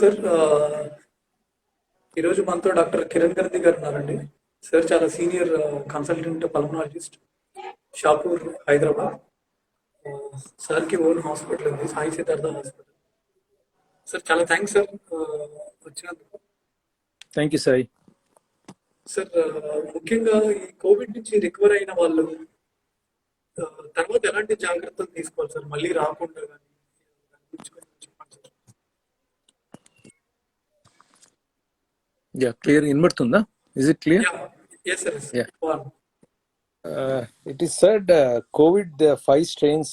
Sir ఈరోజు మనతో doctor Kiran గర్ది గారు ఉన్నారండి. సార్ చాలా senior consultant pulmonologist, Shapur, Hyderabad. సార్కి ఓన్ హాస్పిటల్ ఉంది, సాయి సిద్ధార్థ హాస్పిటల్. సార్ చాలా థ్యాంక్స్ సార్ వచ్చినందుకు. Thank you Sai. సార్ ముఖ్యంగా ఈ కోవిడ్ నుంచి రికవర్ అయిన వాళ్ళు తర్వాత ఎలాంటి జాగ్రత్తలు తీసుకోవాలి సార్, మళ్ళీ రాకుండా కానీ? Yeah, clear invertunda? Is it clear? Yeah. Yes, sir. Yeah. It is said COVID, the 5 strains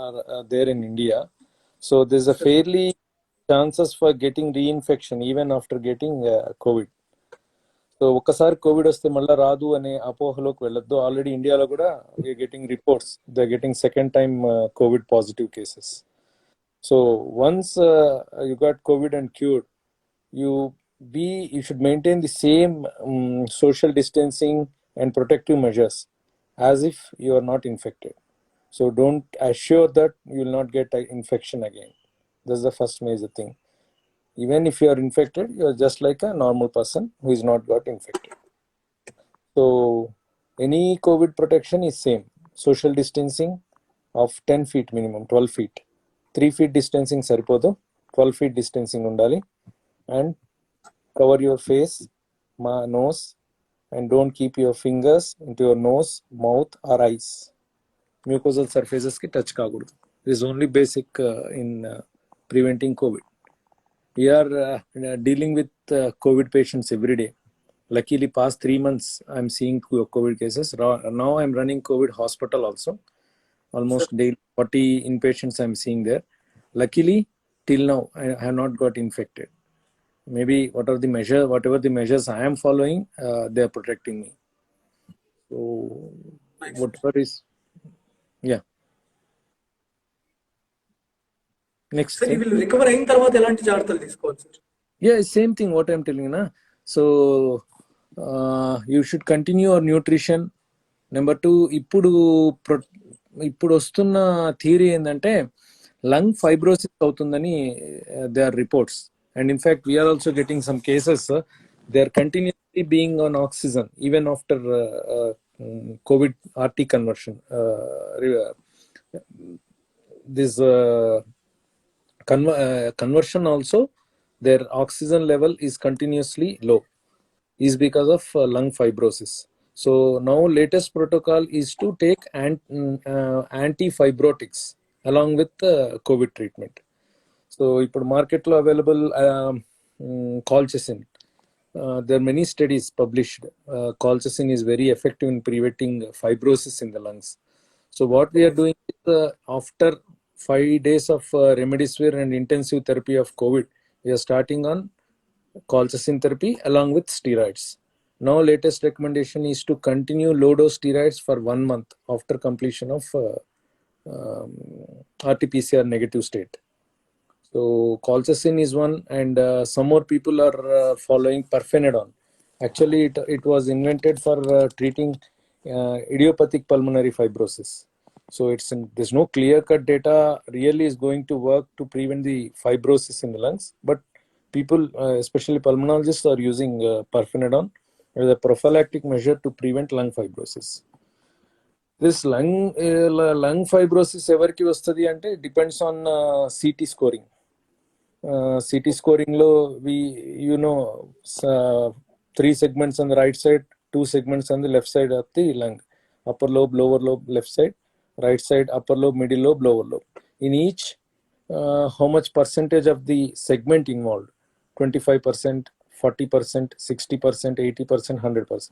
are there in India. So there's a fairly chances for getting reinfection even after getting COVID. So ఒకసారి Covid వస్తే మళ్ళీ రాదు అనే అపోహలోకి వెళ్ళొద్దు. Already ఇండియాలో కూడా we are getting reports, they getting second time Covid positive cases. So once you got Covid and cured, you should maintain the same social distancing and protective measures as if you are not infected. So don't assure that you will not get an infection again. That's the first major thing. Even if you are infected, you are just like a normal person who is not got infected. So any COVID protection is same. Social distancing of 10 feet minimum, 12 feet. 3 feet distancing saripodu, 12 feet distancing undali. And cover your face, nose, and don't keep your fingers into your nose, mouth or eyes. Mucosal surfaces ki touch kagudu. This is only basic in preventing COVID. We are dealing with COVID patients every day. Luckily past 3 months I am seeing COVID cases. Now I am running COVID hospital also. Almost daily 40 inpatients I am seeing there. Luckily till now I have not got infected. Maybe whatever the measures I am following, they are protecting me. So whatever is, yeah. Next. Sir, you will recover అయిన తర్వాత ఎలాంటి జాగ్రత్తలు తీసుకోవాలి sir? Yeah, same thing what I am telling you na. So you should continue your nutrition. Number 2, ఇప్పుడు వస్తున్న theory ఏంటంటే lung fibrosis అవుతుందని there are reports. And in fact, we are also getting some cases. They are continuously being on oxygen even after COVID RT conversion. This conversion also, their oxygen level is continuously low, is because of lung fibrosis. So now latest protocol is to take antifibrotics along with COVID treatment. So ఇప్పుడు మార్కెట్లో available colchicine. There are many studies published. Colchicine is very effective in preventing fibrosis in the lungs. So what we are doing is after 5 days of remdesivir and intensive therapy of COVID, we are starting on colchicine therapy along with steroids. Now latest recommendation is to continue low dose steroids for 1 month after completion of RT-PCR negative state. So colchicine is one, and some more people are following pirfenidone. Actually it was invented for treating idiopathic pulmonary fibrosis. So there's no clear cut data really is going to work to prevent the fibrosis in the lungs, but people especially pulmonologists are using pirfenidone as a prophylactic measure to prevent lung fibrosis. This lung fibrosis evarki vastadi ante depends on CT scoring. CT scoring lo, we 3 segments on the right side, 2 segments on the left side of the lung, upper lobe, lower lobe, left side, right side, upper lobe, middle lobe, lower lobe. In each how much percentage of the segment involved, 25%, 40%, 60%, 80%, 100%.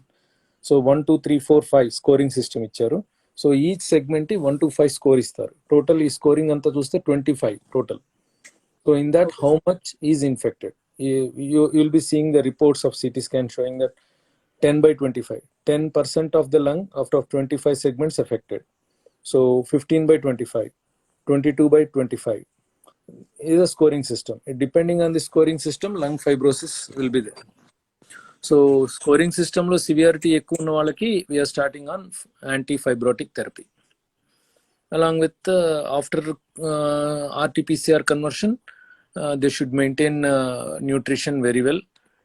So 1 2 3 4 5 scoring system icharu. So each segment 1 to 5 score istaru. Total is scoring anta chuste 25 total. So in that, how much is infected? You'll be seeing the reports of CT scan showing that 10 by 25, 10% of the lung out of 25 segments affected. So 15 by 25, 22 by 25 is a scoring system. Depending on the scoring system, lung fibrosis will be there. So scoring system lo severity ekku unna vallaki we are starting on antifibrotic therapy. Along with after RT-PCR conversion, They should maintain nutrition very well.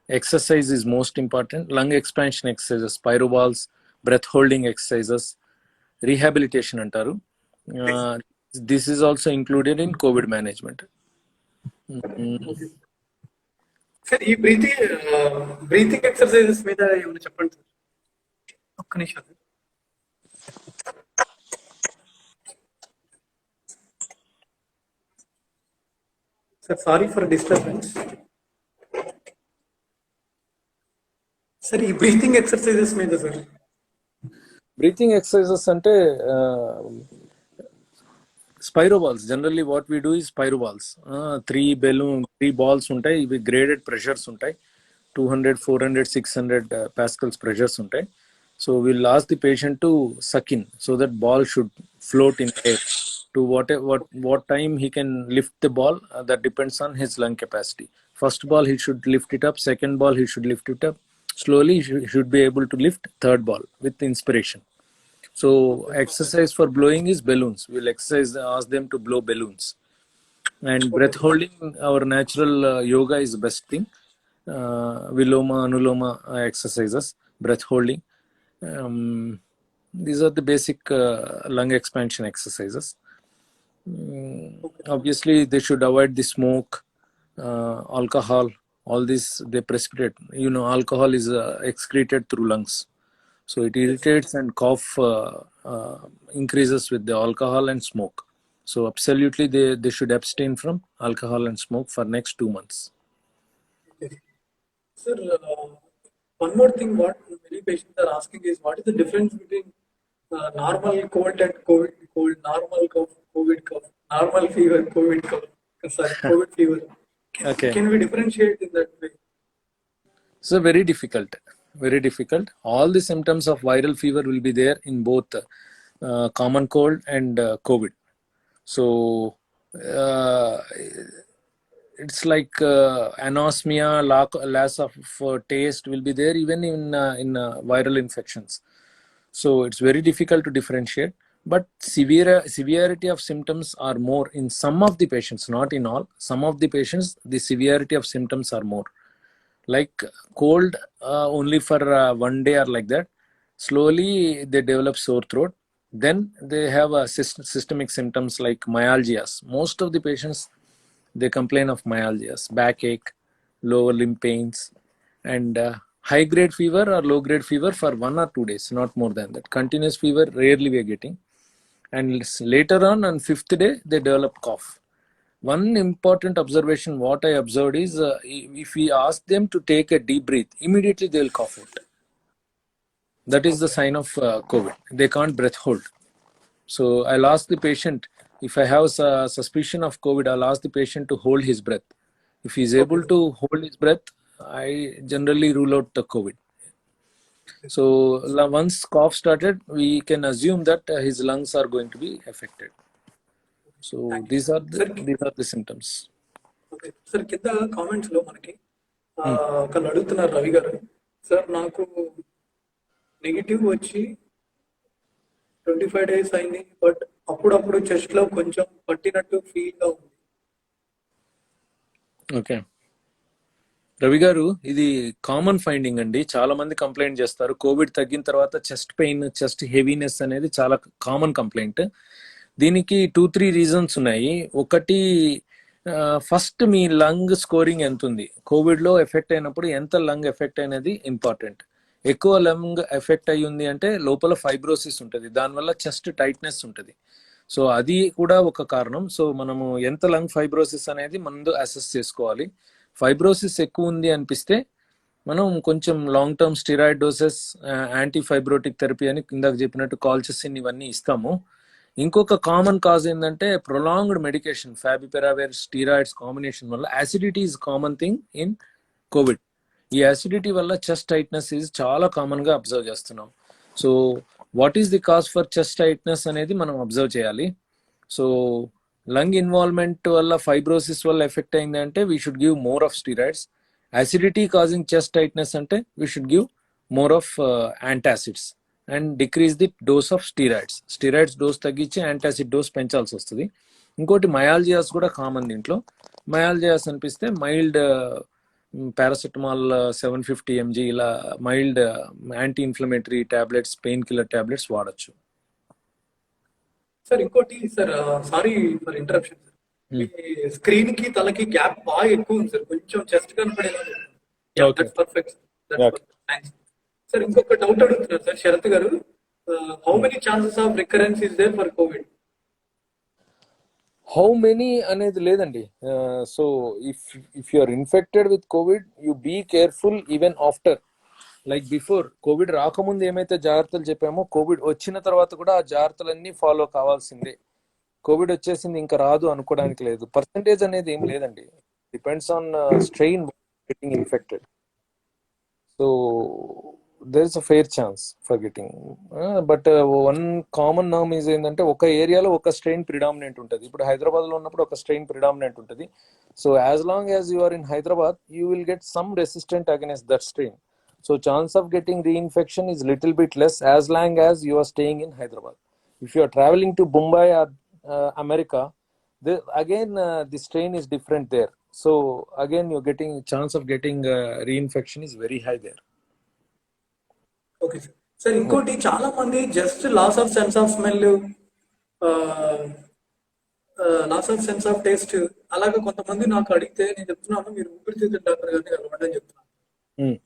Exercise is most important. Lung expansion exercises, pyroballs, breath holding exercises, rehabilitation antaru. This is also included in COVID management. Sir ఈ breathing exercises మీద ఏమైనా చెప్పండి sir. ఒక్క నిమిషం sir, sorry for disturbance. Sir ఈ breathing exercises మీద sir. Breathing exercises ante spiroballs. Generally what we do is spiroballs. Three balls untai, ivi graded pressures untai, 200, 400, 600 pascals pressures untai. So we'll ask the patient to suck in, so that ball should float in air to what time he can lift the ball. That depends on his lung capacity. First ball he should lift it up, second ball he should lift it up slowly. He should be able to lift third ball with inspiration. So exercise for blowing is balloons. We'll ask them to blow balloons. And breath holding, our natural yoga is the best thing. Viloma, Anuloma exercises, breath holding. These are the basic lung expansion exercises. Obviously, they should avoid the smoke, alcohol, all this they precipitate. Alcohol is excreted through lungs. So it irritates and cough increases with the alcohol and smoke. So absolutely they should abstain from alcohol and smoke for next 2 months. Sir, one more thing what many patients are asking is, what is the difference between normal cold and COVID cold, normal cough, COVID cough, normal fever, COVID cough, sorry, COVID fever. Okay. Can we differentiate in that way? So very difficult. All the symptoms of viral fever will be there in both common cold and COVID. So it's like anosmia, loss of taste will be there even in viral infections. So it's very difficult to differentiate. But severity of symptoms are more in some of the patients, not in all. Some of the patients, the severity of symptoms are more. Like cold, only for 1 day or like that. Slowly they develop sore throat. Then they have systemic symptoms like myalgias. Most of the patients, they complain of myalgias, backache, lower limb pains, and high grade fever or low grade fever for 1 or 2 days, not more than that. Continuous fever rarely we are getting. And later on 5th day, they develop cough. One important observation what I observed is, if we ask them to take a deep breath, immediately they will cough out. That is the sign of COVID. They can't breath hold. So I'll ask the patient, if I have a suspicion of COVID, I'll ask the patient to hold his breath. If he's able to hold his breath, I generally rule out the COVID. So once cough started, we can assume that his lungs are going to be affected. So these are the symptoms. Okay sir, కింద comments లో మనకి ఒకళ్ళు అడుగుతున్నారు, రవి గారు, sir నాకు negative వచ్చి 25 days అయింది, but అప్పుడప్పుడు చెస్ట్ లో కొంచెం పట్టినట్టు ఫీల్ గా ఉంది. ఓకే రవి గారు, ఇది కామన్ ఫైండింగ్ అండి. చాలా మంది కంప్లైంట్ చేస్తారు. కోవిడ్ తగ్గిన తర్వాత చెస్ట్ పెయిన్, చెస్ట్ హెవీనెస్ అనేది చాలా కామన్ కంప్లైంట్. దీనికి 2-3 రీజన్స్ ఉన్నాయి. ఒకటి, ఫస్ట్ మీ లంగ్ స్కోరింగ్ ఎంత ఉంది. కోవిడ్ లో ఎఫెక్ట్ అయినప్పుడు ఎంత లంగ్ ఎఫెక్ట్ అయినది ఇంపార్టెంట్. ఎక్కువ లంగ్ ఎఫెక్ట్ అయ్యి ఉంది అంటే లోపల ఫైబ్రోసిస్ ఉంటుంది, దానివల్ల చెస్ట్ టైట్నెస్ ఉంటుంది. సో అది కూడా ఒక కారణం. సో మనము ఎంత లంగ్ ఫైబ్రోసిస్ అనేది ముందు అసెస్ చేసుకోవాలి. ఫైబ్రోసిస్ ఎక్కువ ఉంది అనిపిస్తే మనం కొంచెం long term steroid doses, anti fibrotic therapy అని ఇందాక చెప్పినట్టు కాల్చిసిన్ ఇవన్నీ ఇస్తాము. ఇంకొక కామన్ కాజ్ ఏంటంటే ప్రొలాంగ్డ్ మెడికేషన్, ఫ్యాబిపిరావిర్, స్టీరాయిడ్స్ కాంబినేషన్ వల్ల acidity is common thing in Covid. ఈ యాసిడిటీ వల్ల చెస్ట్ టైట్నెస్ ఈజ్ చాలా కామన్ గా అబ్జర్వ్ చేస్తున్నాం. So what is the cause for chest tightness అనేది మనం అబ్జర్వ్ చేయాలి. సో లంగ్ ఇన్వాల్వ్మెంట్ వల్ల, ఫైబ్రోసిస్ వల్ల ఎఫెక్ట్ అయింది అంటే we should give more of steroids. Acidity causing chest tightness అంటే we should give more of antacids and decrease the dose of steroids. Steroids dose తగ్గించి antacid dose పెంచాల్సి వస్తుంది. ఇంకోటి myalgias కూడా కామన్ దీంట్లో. మయాల్జియాస్ అనిపిస్తే మైల్డ్ పారాసెటమాల్ 750 mg ఇలా mild anti inflammatory tablets, pain killer tablets వాడచ్చు. సార్ ఇంకోటి sir, sorry for interruption sir. మీ స్క్రీన్ కి తలకి గ్యాప్ బాగా ఎక్కువ ఉంది సార్, కొంచెం చెస్ట్ కనపడేలా Okay. Perfect Okay. Thanks sir. ఇంకొక డౌట్ అడుగుతున్నారు sir Sharath garu, how many chances of recurrence is there for COVID? How many అనేది లేదండి. So if you are infected with COVID, you be careful even after. Like before COVID రాకముందు ఏమైతే జాగ్రత్తలు చెప్పామో, Covid వచ్చిన తర్వాత కూడా ఆ జాగ్రత్తలన్నీ ఫాలో కావాల్సిందే. కోవిడ్ వచ్చేసింది ఇంకా రాదు అనుకోవడానికి లేదు. పర్సంటేజ్ అనేది ఏం లేదండి, depends on strain getting infected. So there is a fair chance for getting, but one common norm is ఏంటంటే ఒక ఏరియాలో ఒక స్ట్రెయిన్ ప్రిడామినెంట్ ఉంటుంది. ఇప్పుడు హైదరాబాద్ లో ఉన్నప్పుడు ఒక స్ట్రెయిన్ ప్రిడామినెంట్ ఉంటుంది. So as long as you are in Hyderabad, you will get some resistant against that strain. So chance of getting reinfection is little bit less as long as you are staying in Hyderabad. If you are traveling to Mumbai or America, again the strain is different there. So again you're getting chance of getting reinfection is very high there. Okay sir. Sir ఇంకోటి, చాలా మంది just loss of sense of smell, loss of sense of taste, అలాగే కొంతమంది నాకు అడిగితే నేను చెప్తున్నాను, మీరు ఊపిరితిత్తుల డాక్టర్ గారిని కలవండి అని చెప్తున్నాను.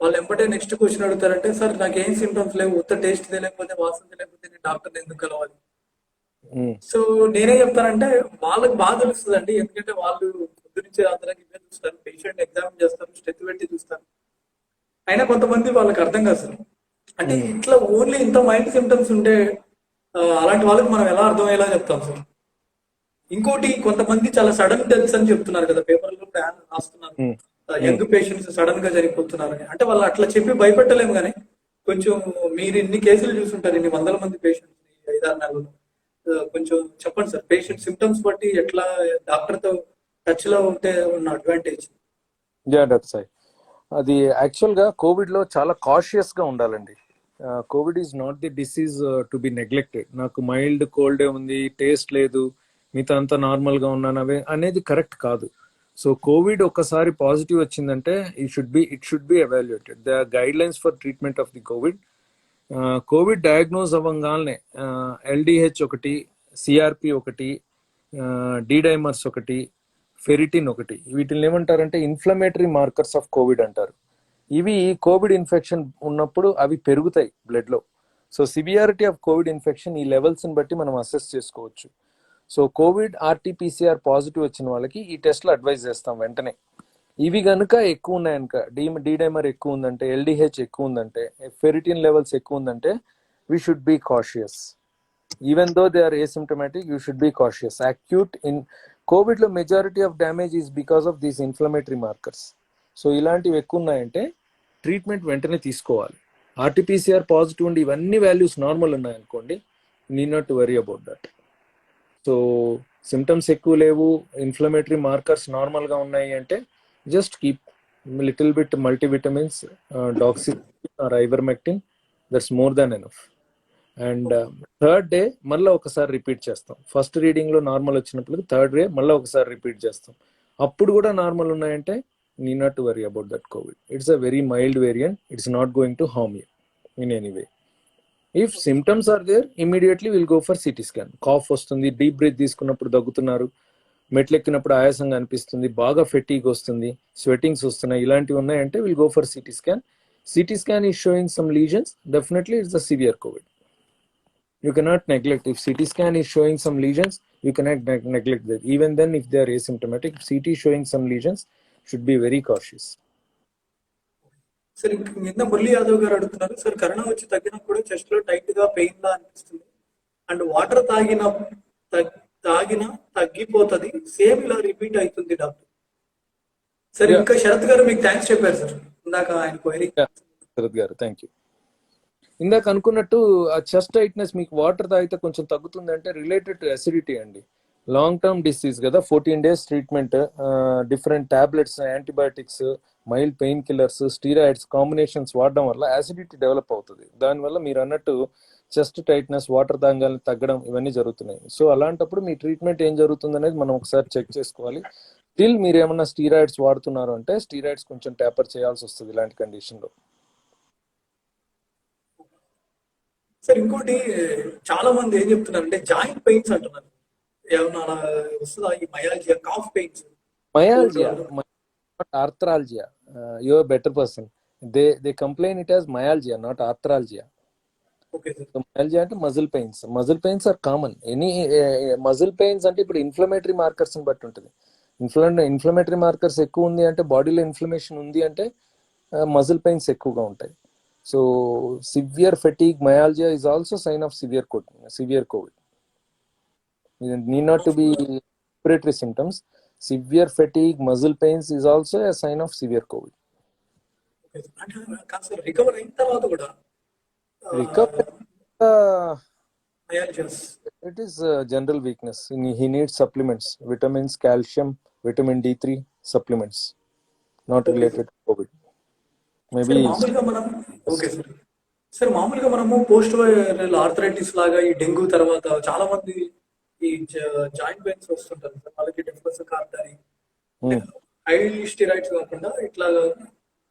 వాళ్ళు ఎంబటే నెక్స్ట్ క్వశ్చన్ అడుగుతారంటే, సార్ నాకు ఏం సిమ్టమ్స్ లేవు, ఉత్త టేస్ట్ తెలియకపోతే, వాసన తెలియకపోతే నేను డాక్టర్ ఎందుకు కలవాలి? సో నేనే చెప్తానంటే, వాళ్ళకి బాగా తెలుస్తుంది అండి, ఎందుకంటే వాళ్ళు పొద్దు నుంచి అందరికి ఇవే చూస్తారు, పేషెంట్ ఎగ్జామిన్ చేస్తారు, స్టెత్ పెట్టి చూస్తారు. అయినా కొంతమంది వాళ్ళకి అర్థం కాదు సార్. అంటే ఇట్లా ఓన్లీ ఇంత మైల్డ్ సిమ్టమ్స్ ఉంటే అలాంటి వాళ్ళకి మనం ఎలా అర్థమయ్యేలా చెప్తాం సార్? ఇంకోటి, కొంతమంది చాలా సడన్ డెత్స్ అని చెప్తున్నారు కదా, పేపర్లో రాస్తున్నారు, యంగ్ పేషెంట్స్ సడన్ గా చనిపోతున్నారని. అంటే వాళ్ళు అట్లా చెప్పి భయపెట్టలేము, కానీ కొంచెం మీరు ఇన్ని కేసులు చూసుంటారు, ఇన్ని వందల మంది పేషెంట్స్ 5-6 నెలలు, కొంచెం చెప్పండి సార్, పేషెంట్ సిమ్టమ్స్ బట్టి ఎట్లా డాక్టర్ తో టచ్ లో ఉంటే ఉన్న అడ్వాంటేజ్. డాక్టర్ సాయి, అది యాక్చువల్గా కోవిడ్లో చాలా కాషియస్గా ఉండాలండి. Covid is not the disease to be neglected. నాకు మైల్డ్ కోల్డే ఉంది, టేస్ట్ లేదు, మిగతా అంతా నార్మల్గా ఉన్నాను అనేది కరెక్ట్ కాదు. సో కోవిడ్ ఒకసారి పాజిటివ్ వచ్చిందంటే it should be evaluated. The guide lines for treatment of the Covid, Covid diagnose అవ్వగానే ఎల్డిహెచ్ ఒకటి, సిఆర్పి ఒకటి, డిడైమర్స్ ఒకటి, ఫెరిటిన్ ఒకటి, వీటిని ఏమంటారంటే ఇన్ఫ్లమేటరీ మార్కర్స్ ఆఫ్ కోవిడ్ అంటారు. ఇవి కోవిడ్ ఇన్ఫెక్షన్ ఉన్నప్పుడు అవి పెరుగుతాయి బ్లడ్ లో. So severity of Covid infection ఈ లెవెల్స్ ని బట్టి మనం అసెస్ చేసుకోవచ్చు. సో కోవిడ్ ఆర్టీపీసీఆర్ పాజిటివ్ వచ్చిన వాళ్ళకి ఈ టెస్ట్లు అడ్వైజ్ చేస్తాం వెంటనే. ఇవి కనుక ఎక్కువ ఉన్నాయనుక, డిడైమర్ ఎక్కువ ఉందంటే, ఎల్డిహెచ్ ఎక్కువ ఉందంటే, ఫెరిటిన్ లెవెల్స్ ఎక్కువ ఉందంటే, we should be cautious. Even though they are asymptomatic, you should be cautious. Acute in COVID లో majority of damage is because of these inflammatory markers. So ఇలాంటివి ఎక్కువ ఉన్నాయంటే ట్రీట్మెంట్ వెంటనే తీసుకోవాలి. ఆర్టీపీసీఆర్ పాజిటివ్ ఉండి ఇవన్నీ వాల్యూస్ నార్మల్ ఉన్నాయనుకోండి, need not to worry about that. So symptoms ఎక్కువ లేవు, ఇన్ఫ్లమేటరీ మార్కర్స్ నార్మల్గా ఉన్నాయి అంటే just keep little bit multivitamins, doxycycline or ivermectin, that's more than enough. And third day మళ్ళీ ఒకసారి రిపీట్ చేస్తాం. ఫస్ట్ రీడింగ్ లో నార్మల్ వచ్చినప్పుడు థర్డ్ డే మళ్ళీ ఒకసారి రిపీట్ చేస్తాం. అప్పుడు కూడా నార్మల్ ఉన్నాయంటే need not to worry about that COVID. It's a very mild variant. It's not going to harm you in any way. If symptoms are there, immediately we'll go for CT scan. Cough వస్తుంది, deep breath తీసుకున్నప్పుడు దగ్గుతున్నారు, మెట్లెక్కినప్పుడు ఆయాసంగా అనిపిస్తుంది, బాగా fatigue వస్తుంది, స్వెటింగ్స్ వస్తున్నాయి, ఇలాంటివి ఉన్నాయంటే will go for CT scan. CT scan is showing some lesions, definitely it's the severe Covid. You cannot neglect. If CT scan is showing some lesions, you cannot neglect that. Even then, if they are asymptomatic, if CT is showing some lesions, should be very cautious. Sir నిన్న మురళీ యాదవ్ గారు అడుగుతున్నారు, sir corona వచ్చి తగ్గినప్పుడు chest లో tight గా pain లా అనిపిస్తుంది, and water తాగిన తగ్గిపోతుంది, సేమ్ ఇలా రిపీట్ అవుతుంది డాక్టర్. సార్ ఇంకా శరత్ గారు మీకు థ్యాంక్స్ చెప్పారు సార్ ఇందాక ఆయన క్వైరీ. శరత్ గారు థ్యాంక్ యూ. ఇందాక అనుకున్నట్టు ఆ చెస్ట్ టైట్నెస్ మీకు వాటర్ తాగితే కొంచెం తగ్గుతుంది అంటే రిలేటెడ్ టు అసిడిటీ అండి. లాంగ్ టర్మ్ డిసీజ్ కదా, 14 days treatment, different tablets, antibiotics, mild pain killers, steroids combinations వాడడం వల్ల యాసిడిటీ డెవలప్ అవుతుంది. దానివల్ల మీరు అన్నట్టు చెస్ట్ టైట్నెస్, వాటర్ తగ్గడం ఇవన్నీ జరుగుతున్నాయి. సో అలాంటప్పుడు మీ ట్రీట్మెంట్ ఏం జరుగుతుంది అనేది మనం ఒకసారి చెక్ చేసుకోవాలి. స్టిల్ మీరు ఏమన్నా స్టీరాయిడ్స్ వాడుతున్నారు అంటే స్టీరాయిడ్స్ కొంచెం టేపర్ చేయాల్సి వస్తుంది ఇలాంటి కండిషన్లో. సార్ ఇంకోటి, చాలా మంది ఏం చెప్తున్నారు అంటే జాయింట్ పెయిన్స్ అంటున్నారు. ఏమన్నా అలా వస్తుందా ఈ myalgia, calf pains? Myalgia, not arthralgia. You're a better person. They complain it as myalgia, not arthralgia. Okay sir. So myalgia అంటే muscle pains. Muscle pains are common. Any muscle pains అంటే ఇప్పుడు inflammatory markers బట్టి ఉంటుంది. Inflammatory markers ఎక్కువ ఉంది అంటే, బాడీలో inflammation ఉంది అంటే మజిల్ పెయిన్స్ ఎక్కువగా ఉంటాయి. So severe fatigue myalgia is also sign of severe COVID. It need not to be respiratory symptoms. Severe fatigue, muscle pains is also a sign of severe COVID. Okay sir. అంటే కాదు sir, recover అయిన తర్వాత కూడా Recovery, మయాలజియాస్. it is general weakness. He needs supplements, vitamins, calcium, vitamin D3 supplements, not Okay. related to COVID. Maybe sir మామూలుగా మనం, okay sir. Sir మామూలుగా మనము post viral arthritis లాగా ఈ డెంగ్యూ తర్వాత చాలా మంది ఈ జాయింట్ పెయిన్స్ వస్తుంటారు సార్. వాళ్ళకి డెఫ్లస్ కార్టరీ హై స్టెరాయిడ్స్ కాకుండా ఇట్లా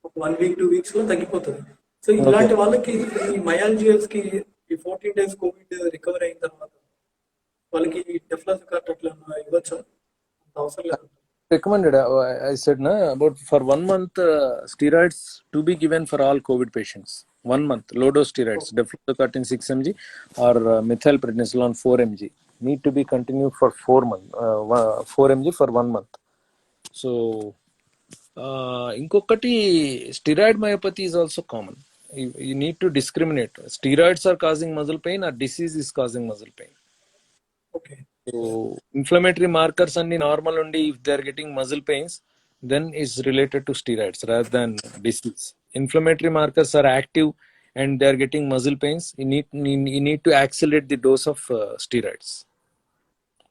ఒక 1 వీక్ 2 వీక్స్ లో తగ్గిపోతుంది. సో ఇలాంటి వాళ్ళకి ఈ మయాలజియస్ కి ఈ 14 days కోవిడ్ రికవర్ అయిన తర్వాత వాళ్ళకి డెఫ్లస్ కార్ట్ అట్లా ఇవ్వచ్చా? అంత అవసరం లేదు. recommended. I said about for 1 month steroids to be given for all COVID patients. 1 month low dose steroids, defluocartin 6 mg or methylprednisolone 4 mg need to be continued for 4 mg for 1 month. So ఇంకొకటి steroid myopathy is also common. You need to discriminate. Steroids are causing muscle pain or disease is causing muscle pain. Okay. So inflammatory markers and normal only, if they are getting muscle pains, then is related to steroids rather than disease. Inflammatory markers are active and they are getting muscle pains. You need to accelerate the dose of steroids.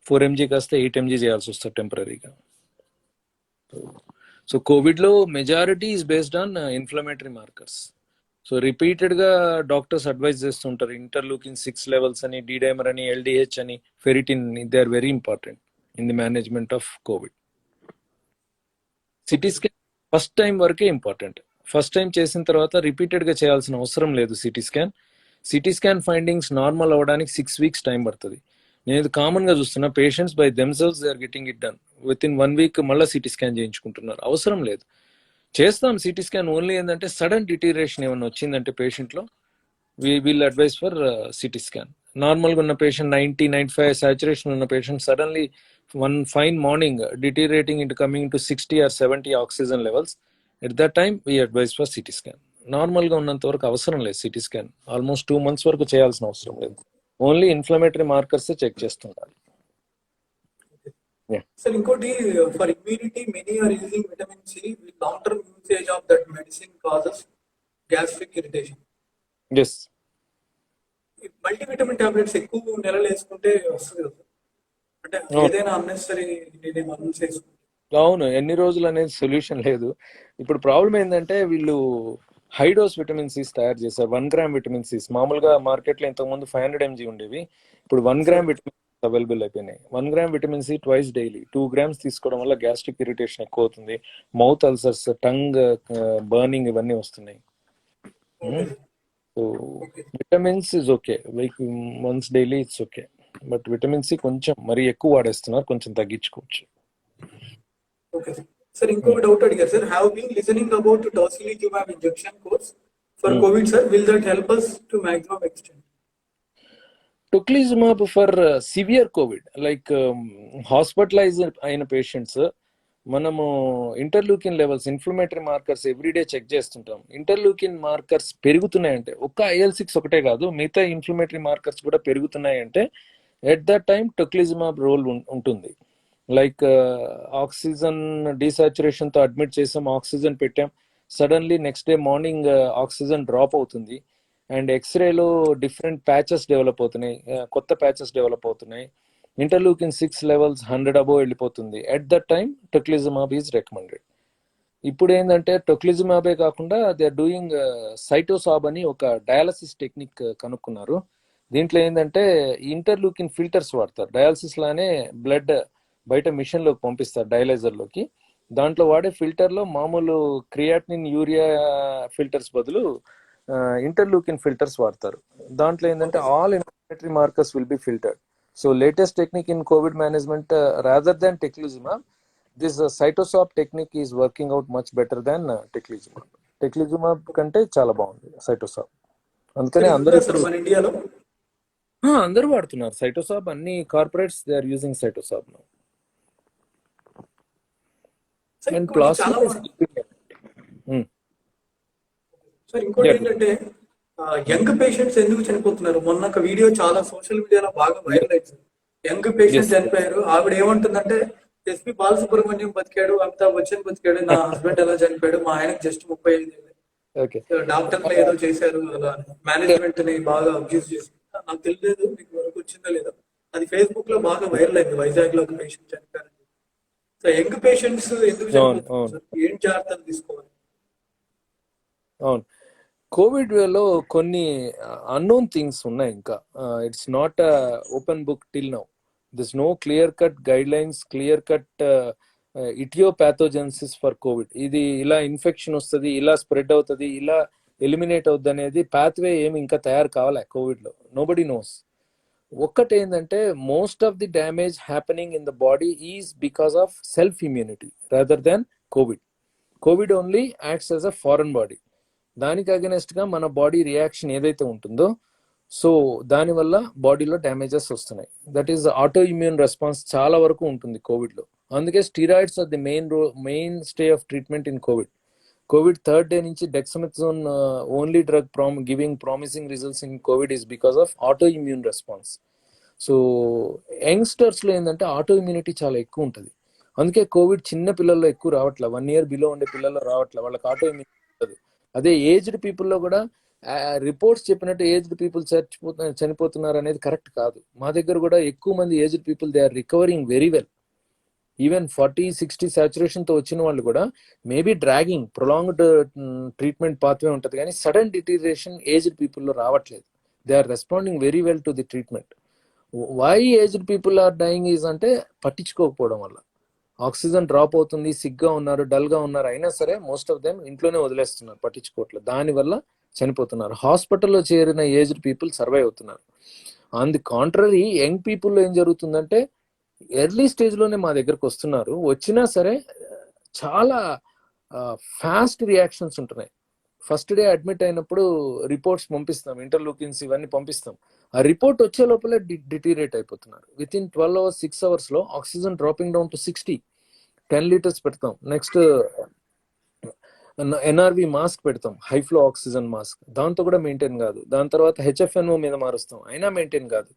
4 mg kaste 8 mg చేయాల్సి వస్తుంది టెంపరీగా. So కోవిడ్లో majority is based on inflammatory markers. So రిపీటెడ్గా doctors advise చేస్తుంటారు interleukin 6 levels అని, dimer అని, LDH అని, ferritin, they are very important in the management of COVID. CT scan first time వరకే ఇంపార్టెంట్. ఫస్ట్ టైం చేసిన తర్వాత రిపీటెడ్గా చేయాల్సిన అవసరం లేదు. సిటీ స్కాన్ ఫైండింగ్స్ నార్మల్ అవ్వడానికి 6 weeks టైం పడుతుంది. నేను ఇది కామన్గా చూస్తున్నా, patients by themselves they are getting it done with in 1 week మళ్ళీ సిటీ స్కాన్ చేయించుకుంటున్నారు. అవసరం లేదు. చేస్తాం సిటీ స్కాన్ ఓన్లీ ఏంటంటే సడన్ డిటీరియేషన్ ఏమైనా వచ్చిందంటే పేషెంట్లో we will advise for CT scan. నార్మల్గా ఉన్న పేషెంట్ 90-95 సాచురేషన్ ఉన్న patient suddenly one fine morning deteriorating into coming to 60 or 70 oxygen levels, at that time we advise for CT scan. నార్మల్గా ఉన్నంత వరకు అవసరం లేదు సిటీ స్కాన్. ఆల్మోస్ట్ 2 months వరకు చేయాల్సిన అవసరం లేదు. ఓన్లీ ఇన్ఫ్లమేటరీ మార్కర్స్ చెక్ చేస్తుండాలి. సార్ ఇంకోటి, for immunity many are using vitamin C with long term usage of that medicine causes gastric irritation. Yes, multivitamin tablets ఎక్కువ నెలలు వేసుకుంటే వస్తుంది కదా, అంటే ఏదైనా అన్నెసరీ మందులు వేసుకుంటే? అవును, ఎన్ని రోజులు అనేది సొల్యూషన్ లేదు. ఇప్పుడు ప్రాబ్లం ఏంటంటే వీళ్ళు హై డోస్ విటమిన్ సిస్ తయారు చేశారు. 1 gram విటమిన్ సిస్ మామూలుగా మార్కెట్లో ఇంతకుముందు 500 mg ఉండేవి, ఇప్పుడు 1 gram విటమిన్ అవైలబుల్ అయిపోయినాయి. 1 gram vitamin C twice daily 2 grams తీసుకోవడం వల్ల గ్యాస్ట్రిక్ ఇరిటేషన్ ఎక్కువ అవుతుంది, మౌత్ అల్సర్స్, టంగ్ బర్నింగ్ ఇవన్నీ వస్తున్నాయి. So vitamins is okay, like once daily it's okay, but vitamin C కొంచెం మరి ఎక్కువ వాడేస్తున్నారు, కొంచెం తగ్గించుకోవచ్చు. Okay sir. ఇంకొక డౌట్ అడిగారు sir, have been listening about tocilizumab injection course for COVID sir, will that help us to maximum extent? Tocilizumab for severe COVID, like hospitalize అయిన patients, మనము interleukin levels, inflammatory markers everyday check చేస్తుంటాం. Interleukin markers పెరుగుతున్నాయంటే, ఒక్క IL-6 ఒకటే కాదు, మిగతా inflammatory markers కూడా పెరుగుతున్నాయంటే at that time tocilizumab role ఉంటుంది. లైక్ ఆక్సిజన్ డీసాచురేషన్తో అడ్మిట్ చేసాం, ఆక్సిజన్ పెట్టాం, suddenly next day morning oxygen drop అవుతుంది అండ్ ఎక్స్రేలో డిఫరెంట్ ప్యాచెస్ డెవలప్ అవుతున్నాయి, కొత్త ప్యాచెస్ డెవలప్ అవుతున్నాయి, ఇంటర్లూకిన్ 6 levels 100 above వెళ్ళిపోతుంది. At that time tocilizumab is recommended. ఇప్పుడు ఏంటంటే టొక్లిజుమాబే కాకుండా దే ఆర్ డూయింగ్ సైటోసాబ్ అని ఒక డయాలసిస్ టెక్నిక్ కనుక్కున్నారు. దీంట్లో ఏంటంటే ఇంటర్లూకిన్ ఫిల్టర్స్ వాడతారు, డయాలసిస్ లానే బయట మిషన్లోకి పంపిస్తారు డయలైజర్లోకి. దాంట్లో వాడే ఫిల్టర్లో మామూలు క్రియాటినిన్ యూరియా ఫిల్టర్స్ బదులు ఇంటర్లూకిన్ ఫిల్టర్స్ వాడతారు. దాంట్లో ఏంటంటే all inflammatory markers will be filtered. So latest technique in COVID management rather than tocilizumab, this Cytosorb technique is working out much better than tocilizumab. Tocilizumab కంటే చాలా బాగుంది సైటోసాప్. అందుకనే అందరూ ఇప్పుడు మన ఇండియాలో అందరూ వాడుతున్నారు సైటోసాప్. అన్ని corporates they are using Cytosorb. And చాలా ప్లాస్టిక్ సార్ ఇంకోటి ఏంటంటే యంగ్ పేషెంట్స్ ఎందుకు చనిపోతున్నారు? మొన్న ఒక వీడియో చాలా సోషల్ మీడియాలో బాగా వైరల్ అయింది. యంగ్ పేషెంట్ చనిపోయారు. ఆవిడ ఏమంటుందంటే ఎస్పి బాలసుబ్రహ్మణ్యం బతికాడు, అమితాబ్ బచ్చన్ బతికాడు, నా హస్బెండ్ ఎలా చనిపోయాడు, మా ఆయనకు జస్ట్ 35 డాక్టర్లు ఏదో చేశారు, అలా మేనేజ్మెంట్ ని బాగా అబ్యూజ్ చేసి. నాకు తెలియదు మీకు వరకు వచ్చిందో లేదో, అది ఫేస్బుక్ లో బాగా వైరల్ అయింది. వైజాగ్ లో ఒక పేషెంట్ చనిపోయారు. సో యంగ్ పేషెంట్స్ ఎందుకు చనిపోతున్నారు? ఏం జాగ్రత్తలు తీసుకోవాలి? అవును, కోవిడ్ వేలో కొన్ని అన్నోన్ థింగ్స్ ఉన్నాయి. ఇంకా it's not open book till now. This no clear cut guidelines, clear cut etiopathogenesis for COVID. ఇది ఇలా ఇన్ఫెక్షన్ వస్తుంది, ఇలా స్ప్రెడ్ అవుతుంది, ఇలా ఎలిమినేట్ అవుద్ది అనేది పాత్వే ఏమి ఇంకా తయారు కావాలా కోవిడ్ లో. Nobody knows. ఒక్కటి ఏంటంటే most of the damage happening in the body is because of self immunity rather than Covid. Covid only acts as a foreign body. దానికి అగెనెస్ట్ గా మన బాడీ రియాక్షన్ ఏదైతే ఉంటుందో, సో దానివల్ల బాడీలో డ్యామేజెస్ వస్తున్నాయి. That is autoimmune response చాలా వరకు ఉంటుంది కోవిడ్ లో. అందుకే steroids are the mainstay of treatment in COVID. COVID third day నుంచి dexamethasone only drug giving promising results in COVID is because of autoimmune response. So youngsters లో ఏంటంటే auto immunity చాలా ఎక్కువ ఉంటుంది. అందుకే Covid చిన్న పిల్లల్లో ఎక్కువ రావట్లే, 1 year బిలో ఉండే పిల్లల్లో రావట్లే, వాళ్ళకి ఆటో ఇమ్యూనిటీ ఉంటుంది. అదే ఏజ్డ్ పీపుల్లో కూడా రిపోర్ట్స్ చెప్పినట్టు ఏజ్డ్ పీపుల్ చనిపోతున్నారు అనేది కరెక్ట్ కాదు. మా దగ్గర కూడా ఎక్కువ మంది aged people they are recovering very well. Even 40-60 saturation తో వచ్చిన వాళ్ళు కూడా maybe dragging prolonged treatment pathway ఉంటుంది, కానీ సడన్ డిటీరియేషన్ ఏజ్డ్ పీపుల్లో రావట్లేదు. They are responding very well to the treatment. Why aged people are dying is అంటే పట్టించుకోకపోవడం వల్ల. ఆక్సిజన్ డ్రాప్ అవుతుంది, సిగ్గా ఉన్నారు, డల్ గా ఉన్నారు, అయినా సరే మోస్ట్ ఆఫ్ దెమ్ ఇంట్లోనే వదిలేస్తున్నారు, పట్టించుకోవట్లేదు. దానివల్ల చనిపోతున్నారు. హాస్పిటల్లో చేరిన ఏజ్డ్ పీపుల్ సర్వైవ్ అవుతున్నారు. ఆన్ ది కాంట్రరీ యంగ్ పీపుల్లో ఏం జరుగుతుందంటే ఎర్లీ స్టేజ్ లోనే మా దగ్గరకు వస్తున్నారు, వచ్చినా సరే చాలా ఫాస్ట్ రియాక్షన్స్ ఉంటున్నాయి. ఫస్ట్ డే అడ్మిట్ అయినప్పుడు రిపోర్ట్స్ పంపిస్తాం, ఇంటర్లూకిన్స్ ఇవన్నీ పంపిస్తాం. ఆ రిపోర్ట్ వచ్చే లోపలే డిటీరియేట్ అయిపోతున్నారు. విత్ ఇన్ 12 hours 6 hours లో oxygen dropping down to 60. 10 liters పెడతాం. నెక్స్ట్ ఎన్ఆర్వి మాస్క్ పెడతాం, హై ఫ్లో ఆక్సిజన్ మాస్క్, దాంతో కూడా మెయింటైన్ కాదు. దాని తర్వాత హెచ్ఎఫ్ఎన్ఓ మీద మారుస్తాం, అయినా మెయింటైన్ కాదు.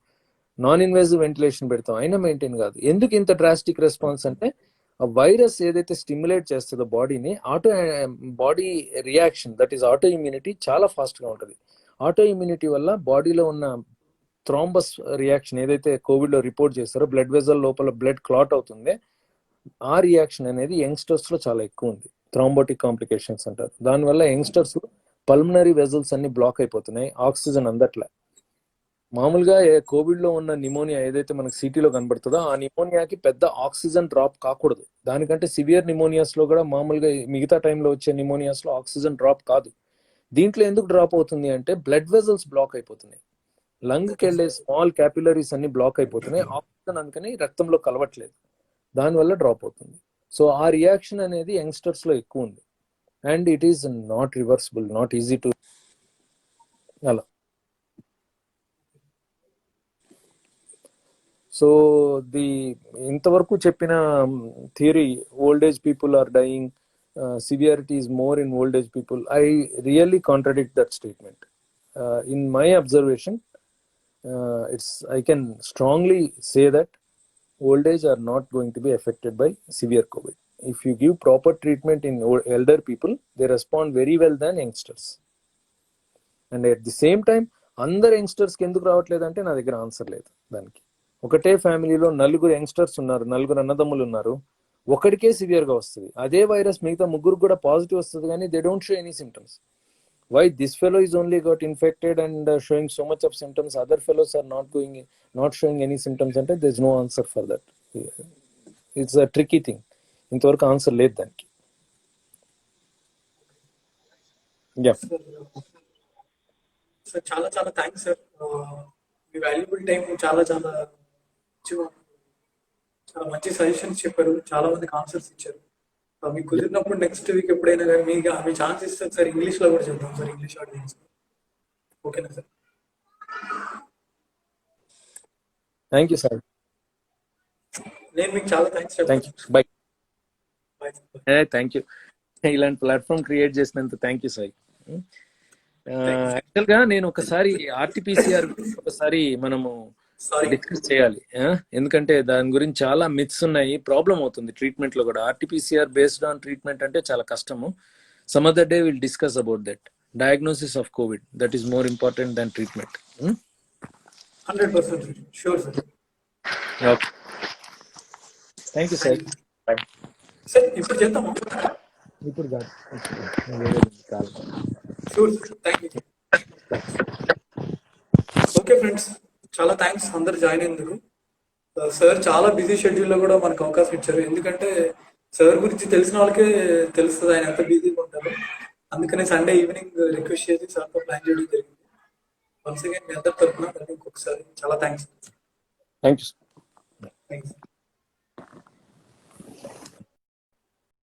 నాన్ ఇన్వేజివ్ వెంటిలేషన్ పెడతాం, అయినా మెయింటైన్ కాదు. ఎందుకు ఇంత డ్రాస్టిక్ రెస్పాన్స్ అంటే ఆ వైరస్ ఏదైతే స్టిమ్యులేట్ చేస్తుందో బాడీని, body reaction that is auto immunity చాలా ఫాస్ట్ గా ఉంటుంది. ఆటో ఇమ్యూనిటీ వల్ల బాడీలో ఉన్న థ్రాంబస్ రియాక్షన్ ఏదైతే కోవిడ్ లో రిపోర్ట్ చేస్తారో, బ్లడ్ వెజల్ లోపల బ్లడ్ క్లాట్ అవుతుంది, ఆ రియాక్షన్ అనేది యంగ్స్టర్స్ లో చాలా ఎక్కువ ఉంది. థ్రాంబోటిక్ కాంప్లికేషన్స్ అంటారు. దానివల్ల యంగ్స్టర్స్ పల్మనరీ వెజల్స్ అన్ని బ్లాక్ అయిపోతున్నాయి, ఆక్సిజన్ అందట్లే. మామూలుగా కోవిడ్ లో ఉన్న నిమోనియా ఏదైతే మనకి సిటీలో కనబడుతుందో, ఆ నిమోనియాకి పెద్ద ఆక్సిజన్ డ్రాప్ కాకూడదు. దానికంటే సివియర్ నిమోనియాస్ లో కూడా మామూలుగా మిగతా టైంలో వచ్చే నిమోనియాస్ లో ఆక్సిజన్ డ్రాప్ కాదు. దీంట్లో ఎందుకు డ్రాప్ అవుతుంది అంటే బ్లడ్ వెజల్స్ బ్లాక్ అయిపోతున్నాయి, లంగ్కి వెళ్ళే స్మాల్ క్యాపిలరీస్ అన్ని బ్లాక్ అయిపోతున్నాయి, ఆక్సిజన్ అందుకని రక్తంలో కలవట్లేదు, దానివల్ల డ్రాప్ అవుతుంది. సో ఆ రియాక్షన్ అనేది యంగ్స్టర్స్ లో ఎక్కువ ఉంది. And it is not reversible, not easy to అలా. సో ది ఇంతవరకు చెప్పిన theory, old age people are dying, severity is more in old age people, I really contradict that statement. In my observation, I can strongly say that old age are not going to be affected by severe COVID. If you give proper treatment in elder people, they respond very well than youngsters. And at the same time, అందరు యంగ్స్టర్స్కి ఎందుకు రావట్లేదంటే నా దగ్గర answer లేదు దానికి. ఒకటే ఫ్యామిలీలో 4 youngsters ఉన్నారు, 4 అన్నదమ్ములు ఉన్నారు, ఒకడికే సివియర్గా వస్తుంది. అదే వైరస్ మిగతా 3 కూడా పాజిటివ్ వస్తుంది, కానీ they don't show any symptoms. Why this fellow is only got infected and showing so much of symptoms, other fellows are not showing any symptoms, and there's no answer for that. It's a tricky thing. ఇంతవరకు answer లేదు దానికి. Yeah sir చాలా చాలా thanks sir. మీ valuable time చాలా చాలా చాలా మంచి suggestions చెప్పారు, చాలా మందికి ఆన్సర్స్ ఇచ్చారు. మీకు కుదిరినప్పుడు నెక్స్ట్ వీక్ ఎప్పుడైనా కానీ మీకు మీ ఛాన్స్ ఇస్తే సార్ ఇంగ్లీష్లో కూడా చెప్తాం సార్, ఇంగ్లీష్ ఆడియన్స్. ఓకేనా సార్? Thank you sir. నేను మీకు చాలా థ్యాంక్స్ థ్యాంక్ యూ. చెప్తాను. బై. బాయ్. Thank you. ఇలాంటి ప్లాట్ఫామ్ క్రియేట్ చేసినందుకు థ్యాంక్ యూ సాయి. యాక్చువల్ గా నేను ఒకసారి ఆర్టీపీసీఆర్ ఒకసారి మనము సారీ. డిస్కస్ చేయాలి. ఎందుకంటే దాని గురించి చాలా మిత్స్ ఉన్నాయి, ప్రాబ్లం అవుతుంది ట్రీట్మెంట్ లో కూడా. ఆర్టీపీసీఆర్ బేస్డ్ ఆన్ ట్రీట్మెంట్ అంటే చాలా కష్టము. Some other day will discuss about that. Diagnosis of COVID, that is more important than treatment. 100% sure sir. Okay, thank you sir. Bye. Sir ఇప్పుడు చేద్దామా? ఇప్పుడు కాదు, sure sir, thank you. Okay friends, చాలా thanks అందరు join అయ్యేందుకు. Sir చాలా busy షెడ్యూల్లో కూడా మనకు అవకాశం ఇచ్చారు, ఎందుకంటే సార్ గురించి తెలిసిన వాళ్ళకే తెలుస్తుంది ఆయన ఎంత బిజీగా ఉంటారు. అందుకనే సండే ఈవినింగ్ రిక్వెస్ట్ చేసి సార్తో ప్లాన్ చేయడం జరిగింది. వన్స్ అగైన్ మీ అందరి తరఫున ఇంకొకసారి చాలా థ్యాంక్స్. Thank you. థ్యాంక్స్.